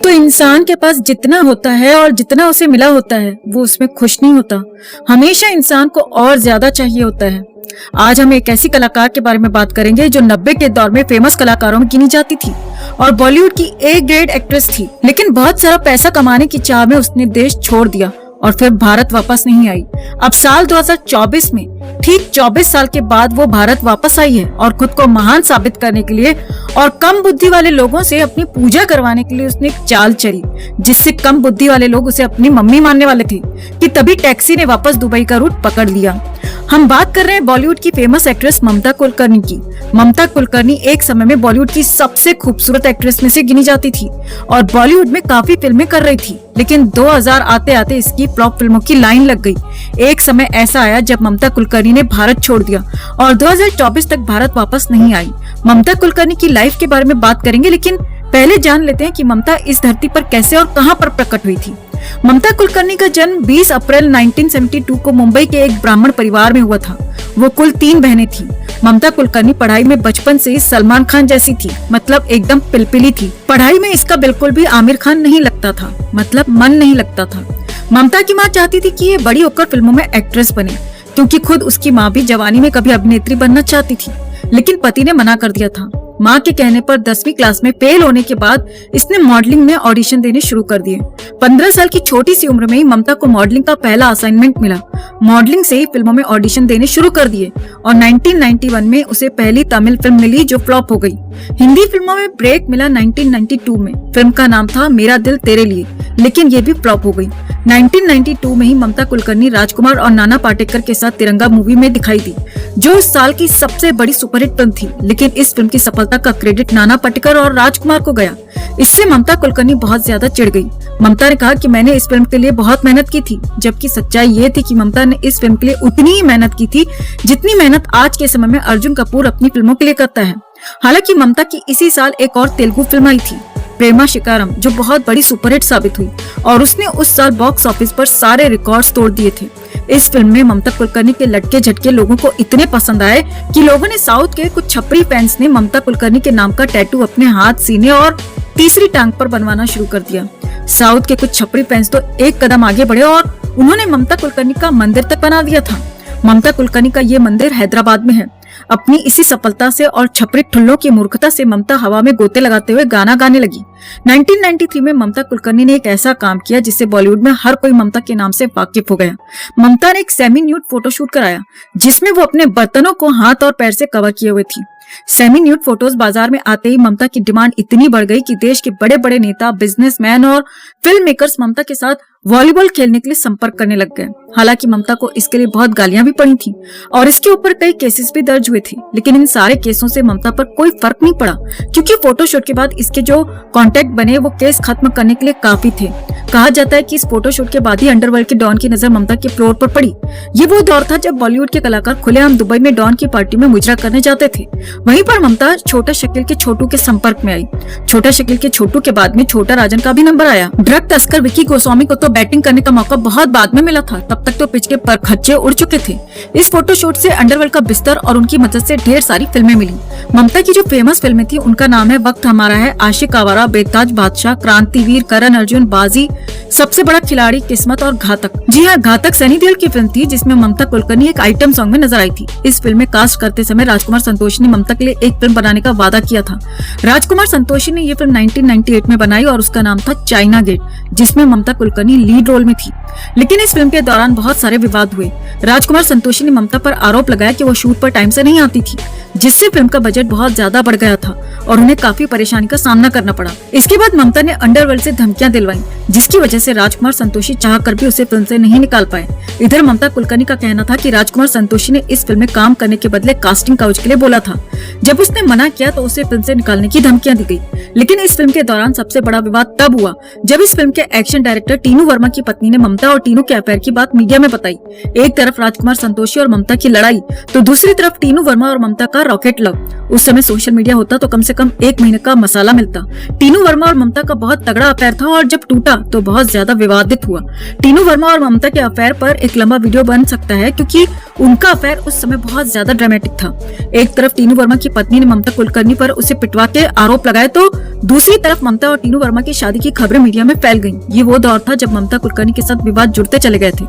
तो इंसान के पास जितना होता है और जितना उसे मिला होता है वो उसमें खुश नहीं होता। हमेशा इंसान को और ज्यादा चाहिए होता है। आज हम एक ऐसी कलाकार के बारे में बात करेंगे जो 90 के दौर में फेमस कलाकारों में गिनी जाती थी और बॉलीवुड की ए ग्रेड एक्ट्रेस थी, लेकिन बहुत सारा पैसा कमाने की चाह में उसने देश छोड़ दिया और फिर भारत वापस नहीं आई। अब साल 2024 में ठीक 24 साल के बाद वो भारत वापस आई है और खुद को महान साबित करने के लिए और कम बुद्धि वाले लोगों से अपनी पूजा करवाने के लिए उसने एक चाल चली, जिससे कम बुद्धि वाले लोग उसे अपनी मम्मी मानने वाले थे कि तभी टैक्सी ने वापस दुबई का रूट पकड़ लिया। हम बात कर रहे हैं बॉलीवुड की फेमस एक्ट्रेस ममता कुलकर्णी की। ममता कुलकर्णी एक समय में बॉलीवुड की सबसे खूबसूरत एक्ट्रेस में से गिनी जाती थी और बॉलीवुड में काफी फिल्में कर रही थी, लेकिन 2000 आते आते इसकी फ्लॉप फिल्मों की लाइन लग गई। एक समय ऐसा आया जब ममता कुलकर्णी ने भारत छोड़ दिया और 2024 तक भारत वापस नहीं आई। ममता कुलकर्णी की लाइफ के बारे में बात करेंगे, लेकिन पहले जान लेते हैं कि ममता इस धरती पर कैसे और कहां पर प्रकट हुई थी। ममता कुलकर्णी का जन्म 20 अप्रैल 1972 को मुंबई के एक ब्राह्मण परिवार में हुआ था। वो कुल 3 बहनें थीं। ममता कुलकर्णी पढ़ाई में बचपन से ही सलमान खान जैसी थी, मतलब एकदम पिलपिली थी। पढ़ाई में इसका बिल्कुल भी आमिर खान नहीं लगता था, मतलब मन नहीं लगता था। ममता की माँ चाहती थी कि ये बड़ी होकर फिल्मों में एक्ट्रेस बने, क्योंकि खुद उसकी माँ भी जवानी में कभी अभिनेत्री बनना चाहती थी, लेकिन पति ने मना कर दिया था। माँ के कहने पर 10वीं क्लास में फेल होने के बाद इसने मॉडलिंग में ऑडिशन देने शुरू कर दिए। 15 साल की छोटी सी उम्र में ही ममता को मॉडलिंग का पहला असाइनमेंट मिला। मॉडलिंग से ही फिल्मों में ऑडिशन देने शुरू कर दिए और 1991 में उसे पहली तमिल फिल्म मिली जो फ्लॉप हो गई। हिंदी फिल्मों में ब्रेक मिला 1992 में। फिल्म का नाम था मेरा दिल तेरे लिए, लेकिन ये भी फ्लॉप हो गई। 1992 में ही ममता कुलकर्णी राजकुमार और नाना पाटेकर के साथ तिरंगा मूवी में दिखाई दी, जो उस साल की सबसे बड़ी सुपरहिट फिल्म थी, लेकिन इस फिल्म की सफलता का क्रेडिट नाना पाटेकर और राजकुमार को गया। इससे ममता कुलकर्णी बहुत ज्यादा चिढ़ गई। ममता ने कहा कि मैंने इस फिल्म के लिए बहुत मेहनत की थी, जबकि सच्चाई ये थी कि ममता ने इस फिल्म के लिए उतनी ही मेहनत की थी जितनी मेहनत आज के समय में अर्जुन कपूर अपनी फिल्मों के लिए करता है। हालांकि ममता की इसी साल एक और तेलुगु फिल्म आई थी, प्रेमा शिकारम, जो बहुत बड़ी सुपरहिट साबित हुई और उसने उस साल बॉक्स ऑफिस पर सारे रिकॉर्ड्स तोड़ दिए थे। इस फिल्म में ममता कुलकर्णी के लटके झटके लोगों को इतने पसंद आए कि लोगों ने साउथ के कुछ छपरी फैंस ने ममता कुलकर्णी के नाम का टैटू अपने हाथ, सीने और तीसरी टांग पर बनवाना शुरू कर दिया। साउथ के कुछ छपरी फैंस तो एक कदम आगे बढ़े और उन्होंने ममता कुलकर्णी का मंदिर तक बना दिया था। ममता कुलकर्णी का ये मंदिर हैदराबाद में है। अपनी इसी सफलता से और छपरी ठुल्लों की मूर्खता से ममता हवा में गोते लगाते हुए गाना गाने लगी। 1993 में ममता कुलकर्णी ने एक ऐसा काम किया जिससे बॉलीवुड में हर कोई ममता के नाम से वाकिफ हो गया। ममता ने एक सेमी न्यूड फोटोशूट कराया जिसमें वो अपने बर्तनों को हाथ और पैर से कवर किए हुए थी। सेमी न्यूड फोटोज बाजार में आते ही ममता की डिमांड इतनी बढ़ गई कि देश के बड़े बड़े नेता, बिजनेसमैन और फिल्म मेकर्स ममता के साथ वॉलीबॉल खेलने के लिए संपर्क करने लग गए। हालांकि ममता को इसके लिए बहुत गालियां भी पड़ी थी और इसके ऊपर कई केसेस भी दर्ज हुए थे, लेकिन इन सारे केसों से ममता पर कोई फर्क नहीं पड़ा, क्योंकि फोटोशूट के बाद इसके जो कॉन्टेक्ट बने वो केस खत्म करने के लिए काफी थे। कहा जाता है कि इस फोटोशूट के बाद ही अंडरवर्ल्ड के डॉन की नजर ममता के फ्लोर पर पड़ी। ये वो दौर था जब बॉलीवुड के कलाकार खुलेआम दुबई में डॉन की पार्टी में मुजरा करने जाते थे। वहीं पर ममता छोटा शकील के छोटू के संपर्क में आई। छोटा शकील के छोटू के बाद में छोटा राजन का भी नंबर आया। ड्रग तस्कर विकी गोस्वामी को तो बैटिंग करने का मौका बहुत बाद में मिला था, तब तक तो पिच के पर खच्चे उड़ चुके थे। इस फोटोशूट से अंडरवर्ल्ड का बिस्तर और उनकी मदद से ढेर सारी फिल्में मिली। ममता की जो फेमस फिल्में थी उनका नाम है वक्त हमारा है, आशिक आवारा, बेताज बादशाह, क्रांतिवीर, करण अर्जुन, बाजी, सबसे बड़ा खिलाड़ी, किस्मत और घातक। जी हाँ, घातक सनी देओल की फिल्म थी जिसमें ममता कुलकर्णी एक आइटम सॉन्ग में नजर आई थी। इस फिल्म में कास्ट करते समय राजकुमार संतोषी ने ममता के लिए एक फिल्म बनाने का वादा किया था। राजकुमार संतोषी ने ये फिल्म 1998 में बनाई और उसका नाम था चाइना गेट, जिसमें ममता कुलकर्णी लीड रोल में थी। लेकिन इस फिल्म के दौरान बहुत सारे विवाद हुए। राजकुमार संतोषी ने ममता पर आरोप लगाया कि वो शूट पर टाइम से नहीं आती थी, जिससे फिल्म का बजट बहुत ज्यादा बढ़ गया था और उन्हें काफी परेशानी का सामना करना पड़ा। इसके बाद ममता ने अंडरवर्ल्ड से धमकियां दिलवाई, जिसकी वजह से राजकुमार संतोषी चाहकर भी उसे फिल्म से नहीं निकाल पाए। इधर ममता कुलकर्णी का कहना था कि राजकुमार संतोषी ने इस फिल्म में काम करने के बदले कास्टिंग काउच के लिए बोला था। जब उसने मना किया तो उसे फिल्म से निकालने की धमकियां दी गई। लेकिन इस फिल्म के दौरान सबसे बड़ा विवाद तब हुआ जब इस फिल्म के एक्शन डायरेक्टर टीनू वर्मा की पत्नी ने ममता और टीनू के अफेयर की बात मीडिया में बताई। एक तरफ राजकुमार संतोषी और ममता की लड़ाई, तो दूसरी तरफ टीनू वर्मा और ममता का रॉकेट लव। उस समय सोशल मीडिया होता तो कम से कम 1 महीने का मसाला मिलता। टीनू वर्मा और ममता का बहुत तगड़ा अफेयर था और जब टूटा तो तो बहुत ज्यादा विवादित हुआ। टीनू वर्मा और ममता के अफेयर पर एक लंबा वीडियो बन सकता है क्योंकि उनका अफेयर उस समय बहुत ज्यादा ड्रामेटिक था। एक तरफ टीनू वर्मा की पत्नी ने ममता कुलकर्णी पर उसे पिटवा के आरोप लगाए तो दूसरी तरफ ममता और टीनू वर्मा की शादी की खबरें मीडिया में फैल गईं। ये वो दौर था जब ममता कुलकर्णी के साथ विवाद जुड़ते चले गए थे।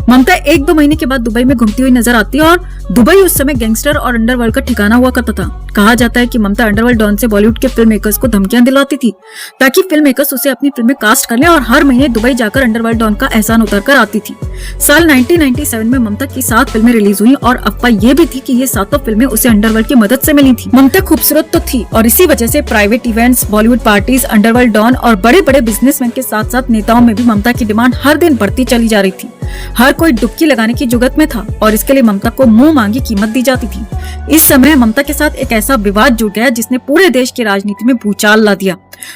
ममता 1-2 महीने के बाद दुबई में घूमती हुई नजर आती है और दुबई उस समय गैंगस्टर और अंडरवर्ल्ड का ठिकाना हुआ करता था। कहा जाता है कि ममता अंडरवर्ल्ड डॉन से बॉलीवुड के फिल्म मेकर्स को धमकियां दिलवाती थी ताकि फिल्म मेकर्स उसे अपनी फिल्म में कास्ट कर ले और हर महीने दुबई जाकर अंडरवर्ल्ड डॉन का एहसान उतर कर आती थी। साल 1997 में ममता की 7 फिल्में रिलीज हुई और अफवाह ये भी थी कि ये 7 फिल्में उसे अंडरवर्ल्ड की मदद से मिली थी। ममता खूबसूरत तो थी और इसी वजह से private events, Bollywood parties, underworld don और बड़े बड़े बिजनेसमैन के साथ साथ नेताओं में भी ममता की डिमांड हर दिन बढ़ती चली जा रही थी। हर कोई डुबकी लगाने की जुगत में था और इसके लिए ममता को मुंह मांगी कीमत दी जाती थी। इस समय ममता के साथ एक ऐसा विवाद जुड़ गया जिसने पूरे देश की राजनीति में भूचाल ला दिया।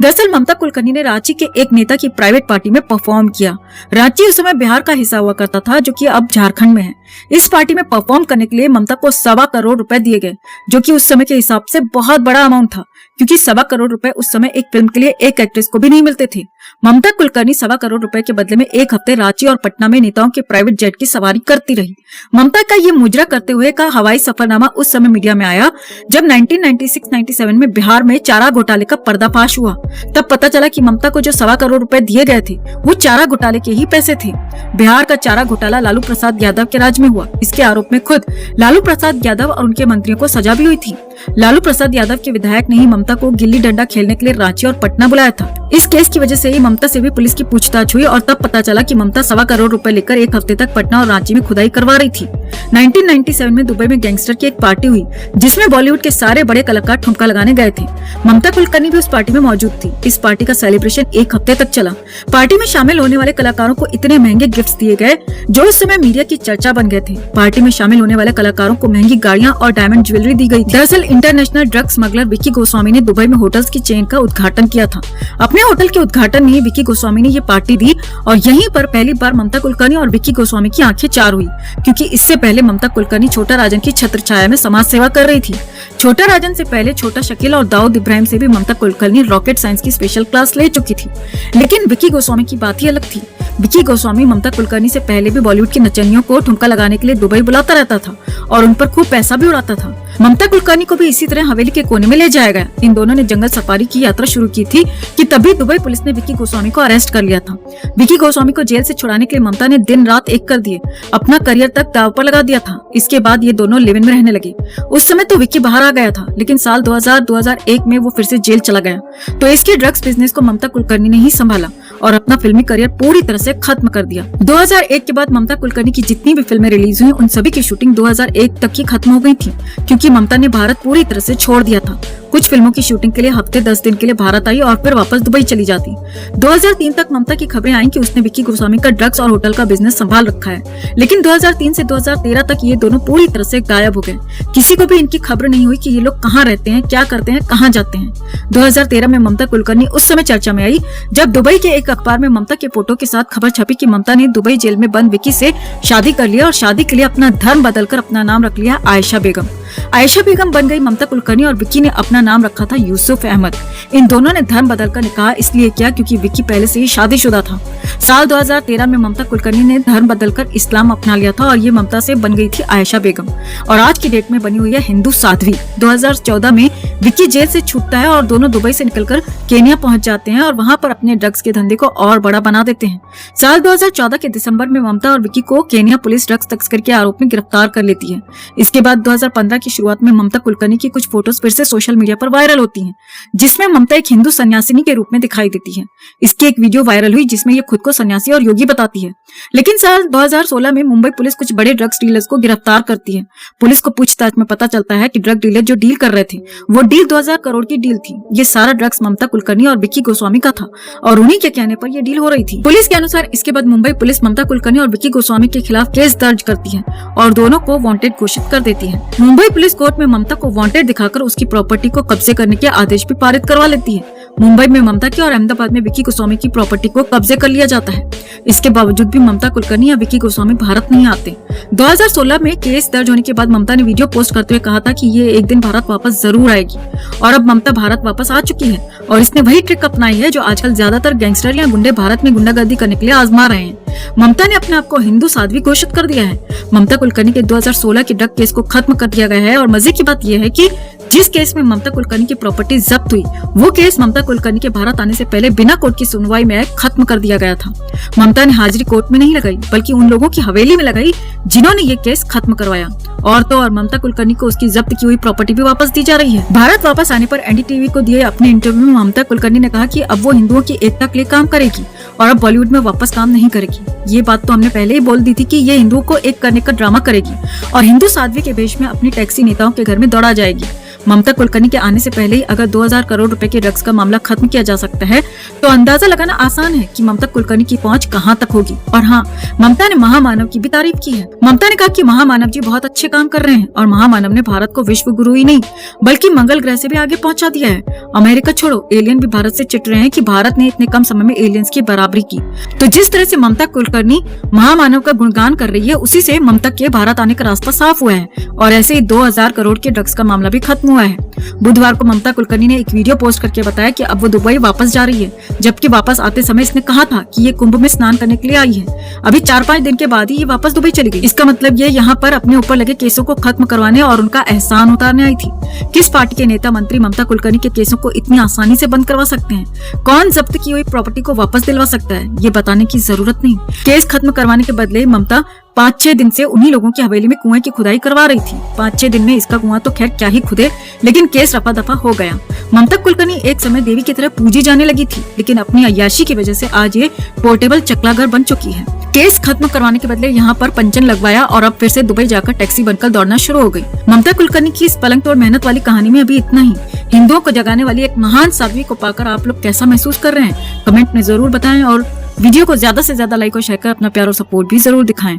दरअसल ममता कुलकर्णी ने रांची के एक नेता की प्राइवेट पार्टी में परफॉर्म किया। रांची उस समय बिहार का हिस्सा हुआ करता था, जो कि अब झारखंड में है। इस पार्टी में परफॉर्म करने के लिए ममता को 1.25 करोड़ रुपए दिए गए, जो कि उस समय के हिसाब से बहुत बड़ा अमाउंट था, क्योंकि 1.25 करोड़ रुपए उस समय एक फिल्म के लिए एक एक्ट्रेस को भी नहीं मिलते थे। ममता कुलकर्णी 1.25 करोड़ रुपए के बदले में एक हफ्ते रांची और पटना में नेताओं के प्राइवेट जेट की सवारी करती रही। ममता का ये मुजरा करते हुए का हवाई सफरनामा उस समय मीडिया में आया जब 1996-97 में बिहार में चारा घोटाले का पर्दाफाश हुआ। तब पता चला कि ममता को जो 1.25 करोड़ रुपए दिए गए थे वो चारा घोटाले के ही पैसे थे। बिहार का चारा घोटाला लालू प्रसाद यादव के राज में हुआ। इसके आरोप में खुद लालू प्रसाद यादव और उनके मंत्रियों को सजा भी हुई थी। लालू प्रसाद यादव के विधायक ने ही ममता को गिल्ली डंडा खेलने के लिए रांची और पटना बुलाया था। इस केस की वजह से ही ममता से भी पुलिस की पूछताछ हुई और तब पता चला कि ममता 1.25 करोड़ रुपए लेकर एक हफ्ते तक पटना और रांची में खुदाई करवा रही थी। 1997 में दुबई में गैंगस्टर की एक पार्टी हुई जिसमें बॉलीवुड के सारे बड़े कलाकार ठुमका लगाने गए थे। ममता कुलकर्णी भी उस पार्टी में मौजूद थी। इस पार्टी का सेलिब्रेशन एक हफ्ते तक चला। पार्टी में शामिल होने वाले कलाकारों को इतने महंगे गिफ्ट्स दिए गए जो उस समय मीडिया की चर्चा बन गए थे। पार्टी में शामिल होने वाले कलाकारों को महंगी गाड़ियां और डायमंड ज्वेलरी दी गई। दरअसल international drug smuggler Vicky Goswami ने दुबई में होटल्स की चेन का उद्घाटन किया था। अपने होटल के उद्घाटन में विक्की गोस्वामी ने ये पार्टी दी और यहीं पर पहली बार ममता कुलकर्णी और विक्की गोस्वामी की आंखें चार हुई, क्योंकि इससे पहले ममता कुलकर्णी छोटा राजन की छत्रछाया में समाज सेवा कर रही थी। छोटा राजन से पहले छोटा शकील और दाऊद इब्राहिम से भी ममता कुलकर्णी रॉकेट साइंस की स्पेशल क्लास ले चुकी थी। लेकिन विक्की गोस्वामी की बात ही अलग थी। विक्की गोस्वामी ममता कुलकर्णी से पहले भी बॉलीवुड की नचनियों को ठुमका लगाने के लिए दुबई बुलाता रहता था और उन पर खूब पैसा भी उड़ाता था। ममता कुलकर्णी को भी इसी तरह हवेली के कोने में ले जाया गया। इन दोनों ने जंगल सफारी की यात्रा शुरू की थी कि तभी दुबई पुलिस ने विक्की गोस्वामी को अरेस्ट कर लिया था। विक्की गोस्वामी को जेल से छुड़ाने के लिए ममता ने दिन रात एक कर दिए, अपना करियर तक दांव पर लगा दिया था। इसके बाद ये दोनों लिव इन में रहने लगे। उस समय तो विक्की बाहर आ गया था, लेकिन साल 2000-2001 में वो फिर से जेल चला गया। तो इसके ड्रग्स बिजनेस को ममता कुलकर्णी ने ही संभाला और अपना फिल्मी करियर पूरी तरह से खत्म कर दिया। 2001 के बाद ममता कुलकर्णी की जितनी भी फिल्में रिलीज हुई उन सभी की शूटिंग 2001 तक ही खत्म हो गई थी, क्योंकि ममता ने भारत पूरी तरह से छोड़ दिया था। कुछ फिल्मों की शूटिंग के लिए हफ्ते 10 दिन के लिए भारत आई और फिर वापस दुबई चली जाती। 2003 तक ममता की खबरें आई कि उसने विक्की गोस्वामी का ड्रग्स और होटल का बिजनेस संभाल रखा है, लेकिन 2003 से 2013 तक ये दोनों पूरी तरह से गायब हो गए। किसी को भी इनकी खबर नहीं हुई कि ये लोग कहाँ रहते हैं, क्या करते हैं, कहाँ जाते हैं। 2013 में ममता कुलकर्णी उस समय चर्चा में आई जब दुबई के एक अखबार में ममता के फोटो के साथ खबर छपी कि ममता ने दुबई जेल में बंद विक्की से शादी कर लिया और शादी के लिए अपना धर्म बदलकर अपना नाम रख लिया आयशा बेगम। आयशा बेगम बन गई ममता कुलकर्णी और विक्की ने अपना नाम रखा था यूसुफ अहमद। इन दोनों ने धर्म बदलकर निकाह इसलिए किया क्योंकि विक्की पहले से ही शादीशुदा था। साल 2013 में ममता कुलकर्णी ने धर्म बदलकर इस्लाम अपना लिया था और ये ममता से बन गई थी आयशा बेगम और आज की डेट में बनी हुई है हिंदू साध्वी। 2014 में विक्की जेल से छूटता है और दोनों दुबई से निकलकर केन्या पहुंच जाते हैं और वहां पर अपने ड्रग्स के धंधे को और बड़ा बना देते हैं। साल 2014 के दिसंबर में ममता और विक्की को केन्या पुलिस ड्रग्स तस्करी के आरोप में गिरफ्तार कर लेती है। इसके बाद 2015 की शुरुआत में ममता कुलकर्णी की कुछ फोटोज फिर से सोशल मीडिया पर वायरल होती हैं, जिसमें ममता एक हिंदू सन्यासिनी के रूप में दिखाई देती है। इसकी एक वीडियो वायरल हुई जिसमें ये खुद को सन्यासी और योगी बताती है। लेकिन साल 2016 में मुंबई पुलिस कुछ बड़े ड्रग्स डीलर्स को गिरफ्तार करती है। पुलिस को पूछताछ में पता चलता है कि ड्रग डीलर जो डील कर रहे थे वो डील 2000 करोड़ की डील थी। ये सारा ड्रग्स ममता कुलकर्णी और विक्की गोस्वामी का था और उन्हीं के कहने पर यह डील हो रही थी। पुलिस के अनुसार इसके बाद मुंबई पुलिस ममता कुलकर्णी और विक्की गोस्वामी के खिलाफ केस दर्ज करती है और दोनों को वांटेड घोषित कर देती है। मुंबई पुलिस कोर्ट में ममता को वांटेड दिखाकर उसकी प्रॉपर्टी को कब्जे करने के आदेश भी पारित करवा लेती है। मुंबई में ममता की और अहमदाबाद में विक्की गोस्वामी की प्रॉपर्टी को कब्जे कर लिया जाता है। इसके बावजूद भी ममता कुलकर्णी या विक्की गोस्वामी भारत नहीं आते। 2016 में केस दर्ज होने के बाद ममता ने वीडियो पोस्ट करते हुए कहा था कि ये एक दिन भारत वापस जरूर आएगी, और अब ममता भारत वापस आ चुकी है और इसने वही ट्रिक अपनाई है जो आजकल ज्यादातर गैंगस्टर या गुंडे भारत में गुंडागर्दी करने के लिए आजमा रहे हैं। ममता ने अपने आप को हिंदू साध्वी घोषित कर दिया है। ममता कुलकर्णी के 2016 के ड्रग केस को खत्म कर दिया गया है और मजे की बात यह है कि जिस केस में ममता कुलकर्णी की प्रॉपर्टी जब्त हुई, वो केस ममता कुलकर्णी के भारत आने से पहले बिना कोर्ट की सुनवाई में खत्म कर दिया गया था। ममता ने हाजिरी कोर्ट में नहीं लगाई, बल्कि उन लोगों की हवेली में लगाई जिन्होंने ये केस खत्म करवाया। और तो और ममता कुलकर्णी को उसकी जब्त की हुई प्रॉपर्टी भी वापस दी जा रही है। भारत वापस आने पर एनडीटीवी को दिए अपने इंटरव्यू में ममता कुलकर्णी ने कहा कि अब वो हिंदुओं की एकता के लिए काम करेगी और अब बॉलीवुड में वापस काम नहीं करेगी। ये बात तो हमने पहले ही बोल दी थी कि ये हिंदुओं को एक करने का ड्रामा करेगी और हिंदू साध्वी के वेश में अपनी टैक्सी नेताओं के घर में दौड़ा जाएगी। ममता कुलकर्णी के आने से पहले ही अगर 2000 करोड़ रुपए के ड्रग्स का मामला खत्म किया जा सकता है तो अंदाजा लगाना आसान है कि ममता कुलकर्णी की पहुंच कहां तक होगी। और हाँ, ममता ने महामानव की भी तारीफ की है। ममता ने कहा कि महामानव जी बहुत अच्छे काम कर रहे हैं और महामानव ने भारत को विश्व गुरु ही नहीं बल्कि मंगल ग्रह से भी आगे पहुंचा दिया है। अमेरिका छोड़ो, एलियन भी भारत से चिट रहे हैं कि भारत ने इतने कम समय में एलियंस की बराबरी की। तो जिस तरह से ममता कुलकर्णी महामानव का गुणगान कर रही है, उसी से ममता के भारत आने का रास्ता साफ हुआ है और ऐसे ही 2000 करोड़ के ड्रग्स का मामला भी खत्म हुआ है। बुधवार को ममता कुलकर्णी ने एक वीडियो पोस्ट करके बताया कि अब वो दुबई वापस जा रही है, जबकि वापस आते समय इसने कहा था कि ये कुंभ में स्नान करने के लिए आई है। अभी 4-5 दिन के बाद ही ये वापस दुबई चली गई। इसका मतलब ये यहाँ पर अपने ऊपर लगे केसों को खत्म करवाने और उनका एहसान उतारने आई थी। किस पार्टी के नेता मंत्री ममता कुलकर्णी के केसों को इतनी आसानी से बंद करवा सकते हैं? कौन जब्त की हुई प्रॉपर्टी को वापस दिलवा सकता है? ये बताने की जरूरत नहीं। केस खत्म करवाने के बदले ममता 5-6 दिन से उन्हीं लोगों की हवेली में कुएं की खुदाई करवा रही थी। 5-6 दिन में इसका कुआं तो खैर क्या ही खुदे, लेकिन केस रफा दफा हो गया। ममता कुलकर्णी एक समय देवी की तरह पूजी जाने लगी थी, लेकिन अपनी अय्याशी की वजह से आज ये पोर्टेबल चकलाघर बन चुकी है। केस खत्म करवाने के बदले यहाँ पर पंचन लगवाया और अब फिर से दुबई जाकर टैक्सी बनकर दौड़ना शुरू हो गई। ममता कुलकर्णी की इस पलंग तोड़ मेहनत वाली कहानी में अभी इतना ही। हिंदुओं को जगाने वाली एक महान साध्वी को पाकर आप लोग कैसा महसूस कर रहे हैं? कमेंट में जरूर बताएं और वीडियो को ज्यादा से ज्यादा लाइक और शेयर कर अपना प्यार और सपोर्ट भी जरूर दिखाएं।